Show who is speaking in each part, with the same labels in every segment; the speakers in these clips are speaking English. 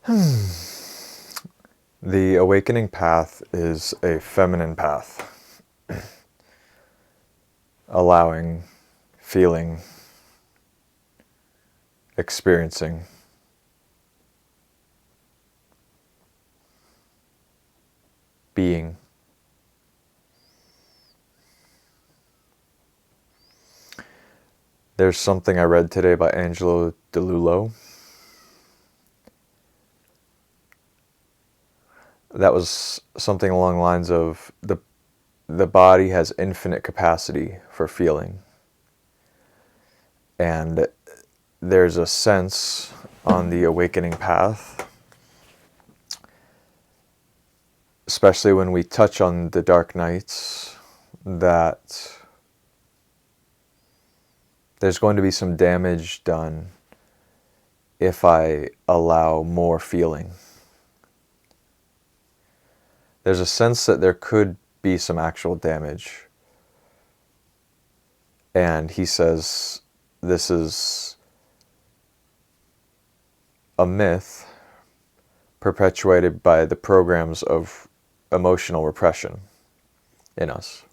Speaker 1: The awakening path is a feminine path, allowing, feeling, experiencing, being. There's something I read today by Angelo DeLullo that was something along the lines of the body has infinite capacity for feeling. And there's a sense on the awakening path, especially when we touch on the dark nights, that there's going to be some damage done if I allow more feeling. There's a sense that there could be some actual damage. And he says this is a myth perpetuated by the programs of emotional repression in us.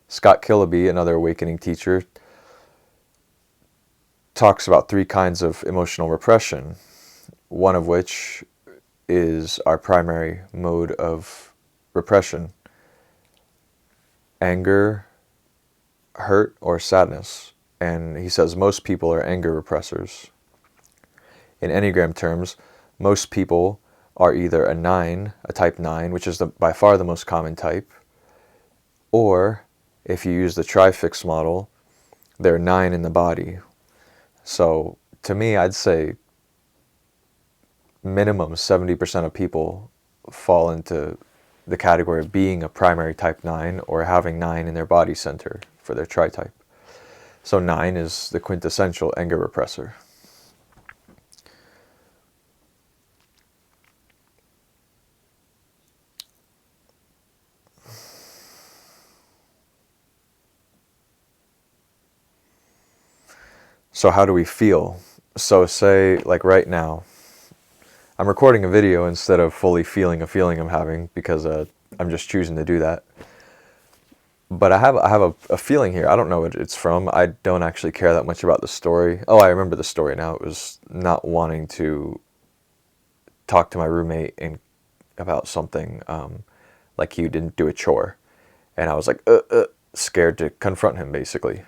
Speaker 1: Scott Killaby, another awakening teacher, talks about 3 kinds of emotional repression, one of which is our primary mode of repression: anger, hurt, or sadness. And he says most people are anger repressors. In Enneagram terms, most people are either a 9, a type 9, which is by far the most common type, or if you use the trifix model, they're 9 in the body. So to me, I'd say minimum 70% of people fall into the category of being a primary type 9 or having 9 in their body center for their tri-type. So 9 is the quintessential anger repressor. So how do we feel? So say, like right now, I'm recording a video instead of fully feeling a feeling I'm having because I'm just choosing to do that. But I have a feeling here. I don't know what it's from. I don't actually care that much about the story. Oh, I remember the story now. It was not wanting to talk to my roommate about something, like he didn't do a chore. And I was like, scared to confront him, basically.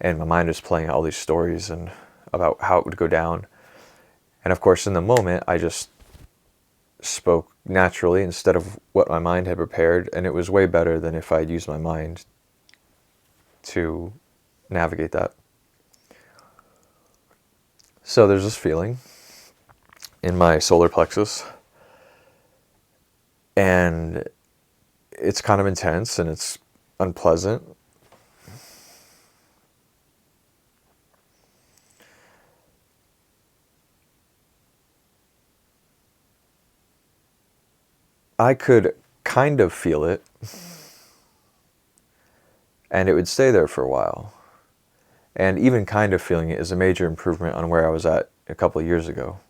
Speaker 1: And my mind was playing all these stories and about how it would go down. And of course, in the moment, I just spoke naturally instead of what my mind had prepared, and it was way better than if I'd used my mind to navigate that. So there's this feeling in my solar plexus, and it's kind of intense and it's unpleasant. I could kind of feel it, and it would stay there for a while. And even kind of feeling it is a major improvement on where I was at a couple of years ago.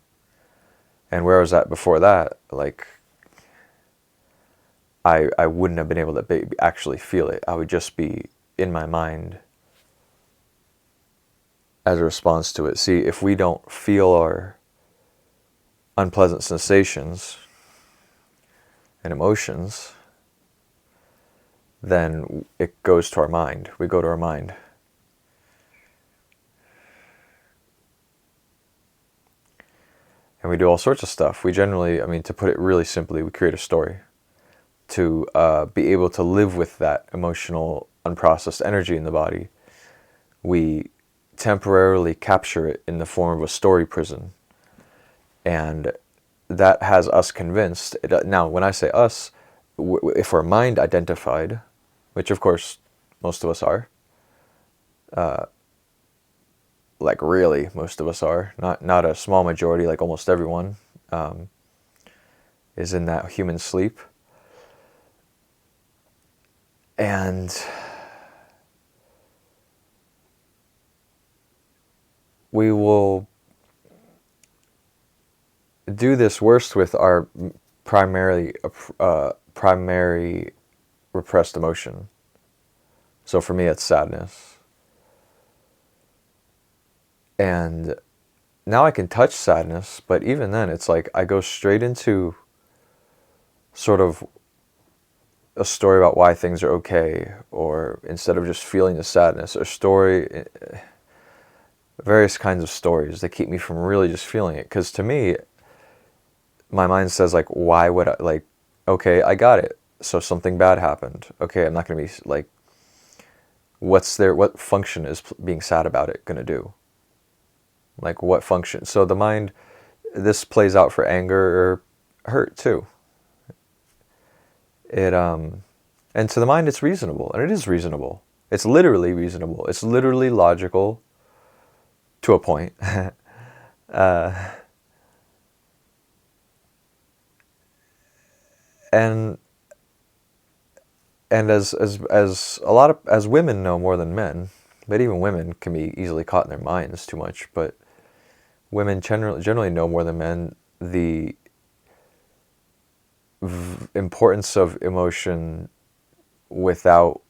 Speaker 1: And where I was at before that, like, I wouldn't have been able to actually feel it. I would just be in my mind as a response to it. See, if we don't feel our unpleasant sensations and emotions, then it goes to our mind. We go to our mind. And we do all sorts of stuff. We generally, to put it really simply, we create a story to be able to live with that emotional, unprocessed energy in the body. We temporarily capture it in the form of a story prison. And that has us convinced. Now, when I say us, if we're mind identified, which of course most of us are, like really most of us are, not a small majority, like almost everyone is in that human sleep. And we will do this worst with our primary repressed emotion. So for me, it's sadness. And now I can touch sadness, but even then, it's like I go straight into sort of a story about why things are okay, or instead of just feeling the sadness, various kinds of stories that keep me from really just feeling it. Because to me, my mind says, like, why would I, like, okay, I got it. So something bad happened. Okay, I'm not going to be, like, what function is being sad about it going to do? Like, what function? So the mind, this plays out for anger or hurt too. And to the mind, it's reasonable, and it is reasonable. It's literally reasonable. It's literally logical to a point. and as women know more than men, but even women can be easily caught in their minds too much. But women generally know more than men the importance of emotion without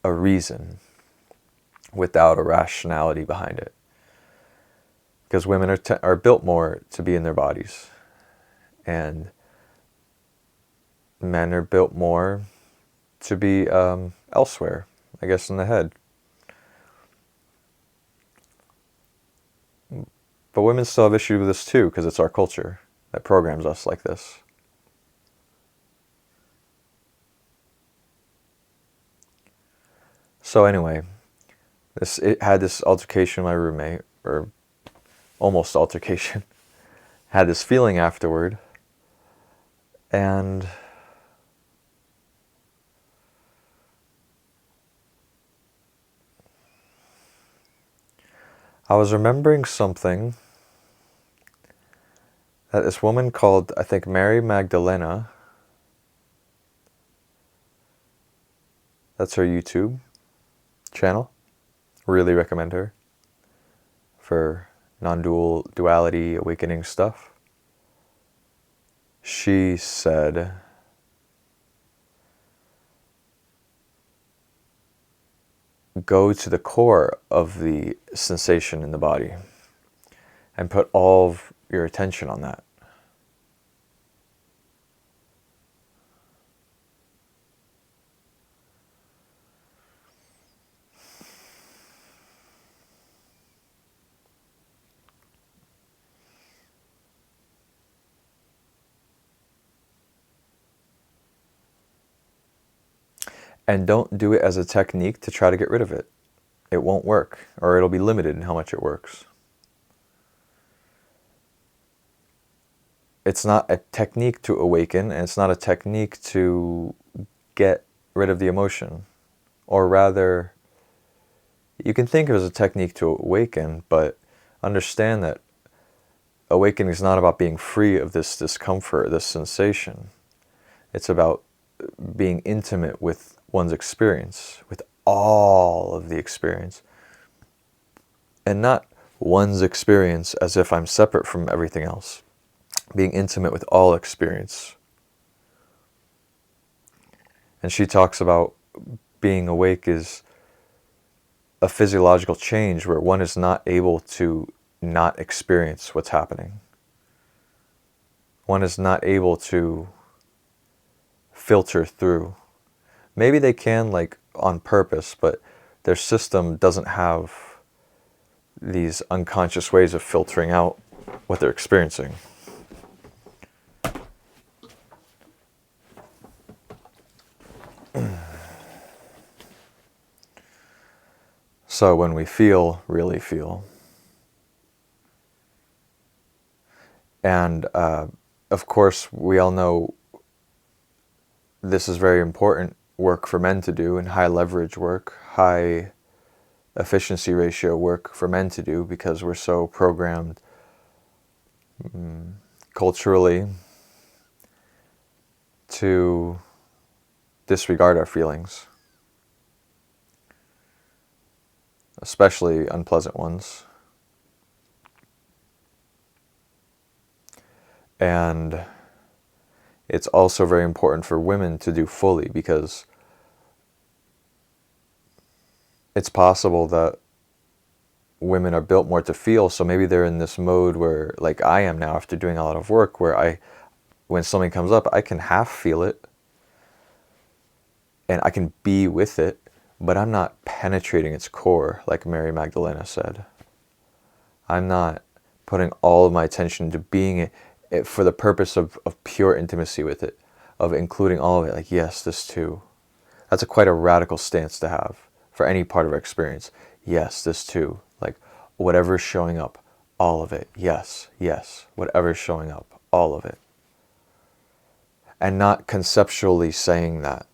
Speaker 1: a reason, without a rationality behind it. Because women are built more to be in their bodies, and men are built more to be elsewhere, I guess, in the head. But women still have issues with this too, because it's our culture that programs us like this. So anyway, it had this altercation with my roommate, or almost altercation. Had this feeling afterward, and I was remembering something that this woman called, I think, Mary Magdalena. That's her YouTube channel. Really recommend her for duality, awakening stuff. She said, go to the core of the sensation in the body and put all of your attention on that. And don't do it as a technique to try to get rid of it. It won't work, or it'll be limited in how much it works. It's not a technique to awaken, and it's not a technique to get rid of the emotion. Or rather, you can think of it as a technique to awaken, but understand that awakening is not about being free of this discomfort, this sensation. It's about being intimate with one's experience, with all of the experience. And not one's experience as if I'm separate from everything else. Being intimate with all experience. And she talks about being awake is a physiological change where one is not able to not experience what's happening. One is not able to filter through. Maybe they can, like, on purpose, but their system doesn't have these unconscious ways of filtering out what they're experiencing. So when we really feel, and of course we all know this is very important work for men to do, and high leverage work, high efficiency ratio work for men to do, because we're so programmed culturally to disregard our feelings, especially unpleasant ones. And it's also very important for women to do fully, because it's possible that women are built more to feel, so maybe they're in this mode where, like I am now after doing a lot of work, where when something comes up, I can half feel it and I can be with it, but I'm not penetrating its core, like Mary Magdalena said. I'm not putting all of my attention into being it for the purpose of pure intimacy with it, of including all of it, like, yes, this too. That's quite a radical stance to have for any part of our experience. Yes, this too. Like, whatever's showing up, all of it. Yes, yes, whatever's showing up, all of it. And not conceptually saying that,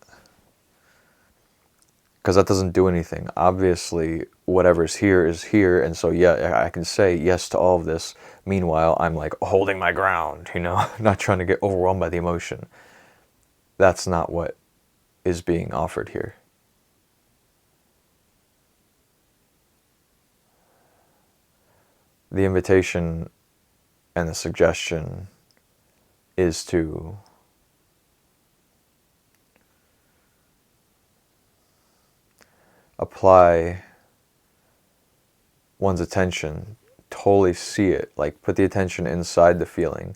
Speaker 1: because that doesn't do anything. Obviously, whatever's here is here, and so yeah, I can say yes to all of this. Meanwhile, I'm like holding my ground, not trying to get overwhelmed by the emotion. That's not what is being offered here. The invitation and the suggestion is to apply one's attention, totally see it, like put the attention inside the feeling.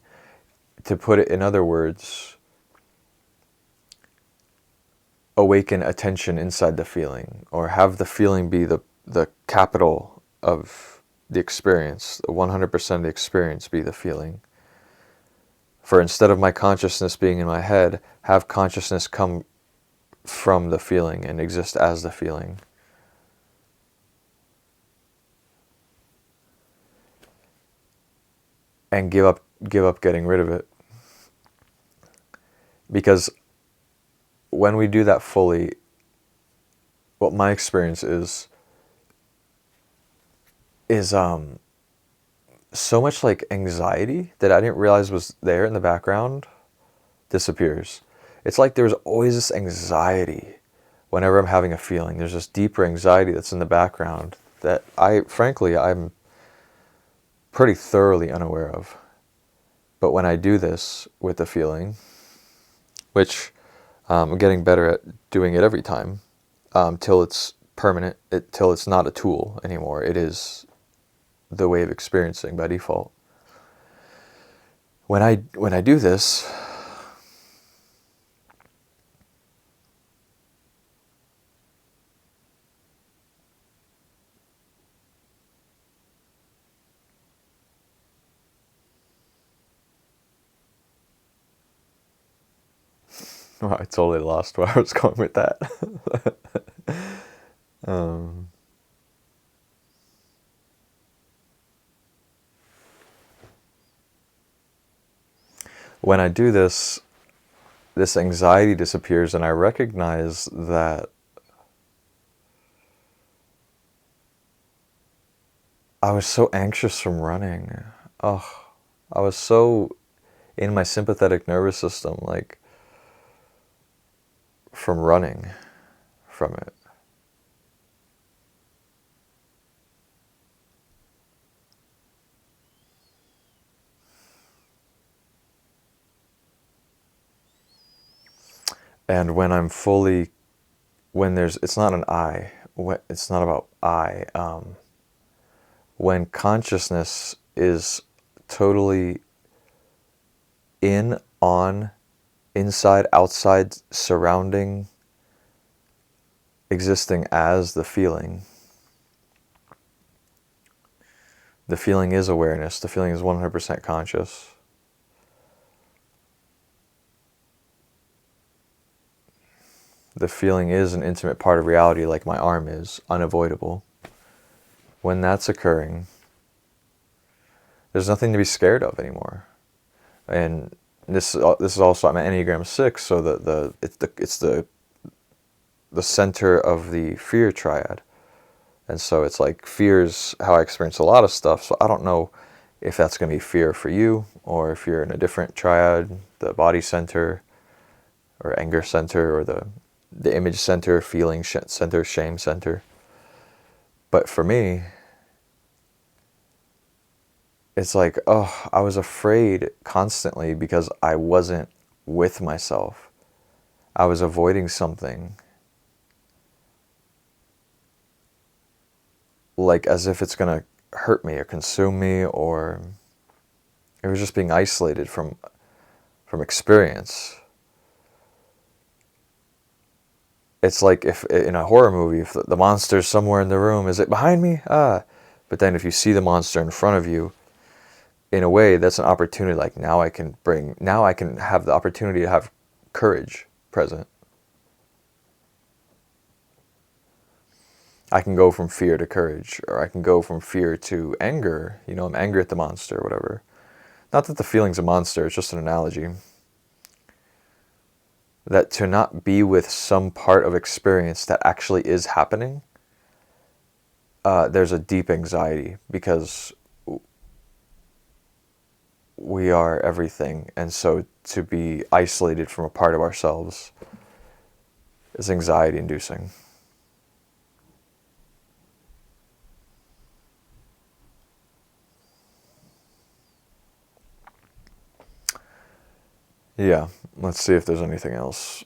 Speaker 1: To put it in other words, awaken attention inside the feeling, or have the feeling be the capital of the experience, 100% of the experience be the feeling. For instead of my consciousness being in my head, have consciousness come from the feeling and exist as the feeling. And give up getting rid of it. Because when we do that fully, what my experience is so much like anxiety that I didn't realize was there in the background disappears. It's like there's always this anxiety whenever I'm having a feeling. There's this deeper anxiety that's in the background that I'm pretty thoroughly unaware of. But when I do this with the feeling, which I'm getting better at doing it every time, till it's permanent, till it's not a tool anymore. It is the way of experiencing by default. When I do this, well, I totally lost where I was going with that. When I do this anxiety disappears, and I recognize that I was so anxious from running. Oh, I was so in my sympathetic nervous system, like, from running from it. And when I'm fully, it's not an I, it's not about I. When consciousness is totally in, on, inside, outside, surrounding, existing as the feeling. The feeling is awareness. The feeling is 100% conscious. The feeling is an intimate part of reality, like my arm is, unavoidable. When that's occurring, there's nothing to be scared of anymore. And this is also, I'm an Enneagram 6, so it's the center of the fear triad. And so it's like, fear's how I experience a lot of stuff. So I don't know if that's going to be fear for you, or if you're in a different triad, the body center, or anger center, or the image center, feeling center, shame center. But for me, it's like, oh, I was afraid constantly because I wasn't with myself. I was avoiding something, like as if it's going to hurt me or consume me, or it was just being isolated from experience. It's like if in a horror movie, if the monster's somewhere in the room, is it behind me? Ah. But then if you see the monster in front of you, in a way, that's an opportunity. Like now I can have the opportunity to have courage present. I can go from fear to courage, or I can go from fear to anger. I'm angry at the monster, or whatever. Not that the feeling's a monster, it's just an analogy. That to not be with some part of experience that actually is happening, there's a deep anxiety because we are everything. And so to be isolated from a part of ourselves is anxiety inducing. Yeah, let's see if there's anything else.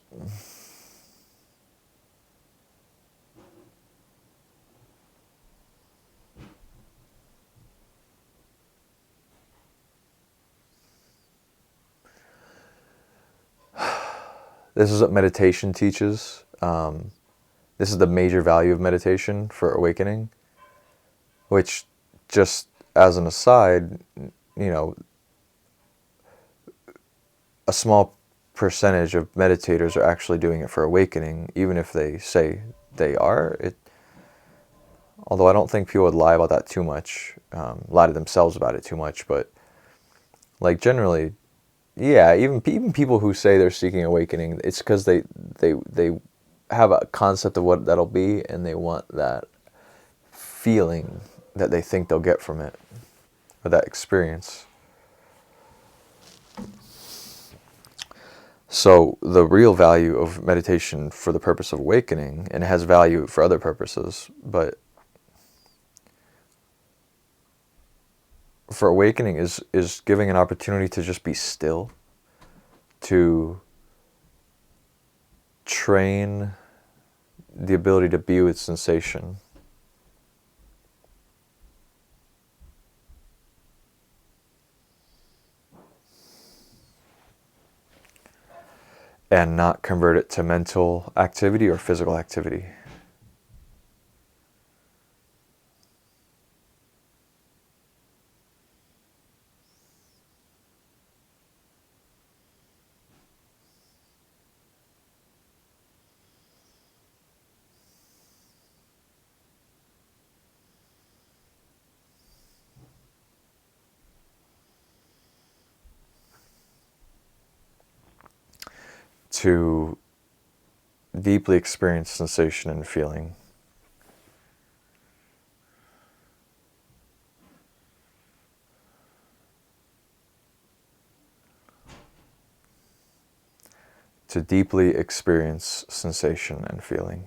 Speaker 1: This is what meditation teaches. This is the major value of meditation for awakening, which, just as an aside, you know, a small percentage of meditators are actually doing it for awakening, even if they say they are. Although I don't think people would lie about that too much, lie to themselves about it too much, but like generally, yeah, even people who say they're seeking awakening, it's because they have a concept of what that'll be, and they want that feeling that they think they'll get from it, or that experience. So the real value of meditation for the purpose of awakening, and it has value for other purposes, but for awakening is giving an opportunity to just be still, to train the ability to be with sensation. And not convert it to mental activity or physical activity. To deeply experience sensation and feeling. To deeply experience sensation and feeling.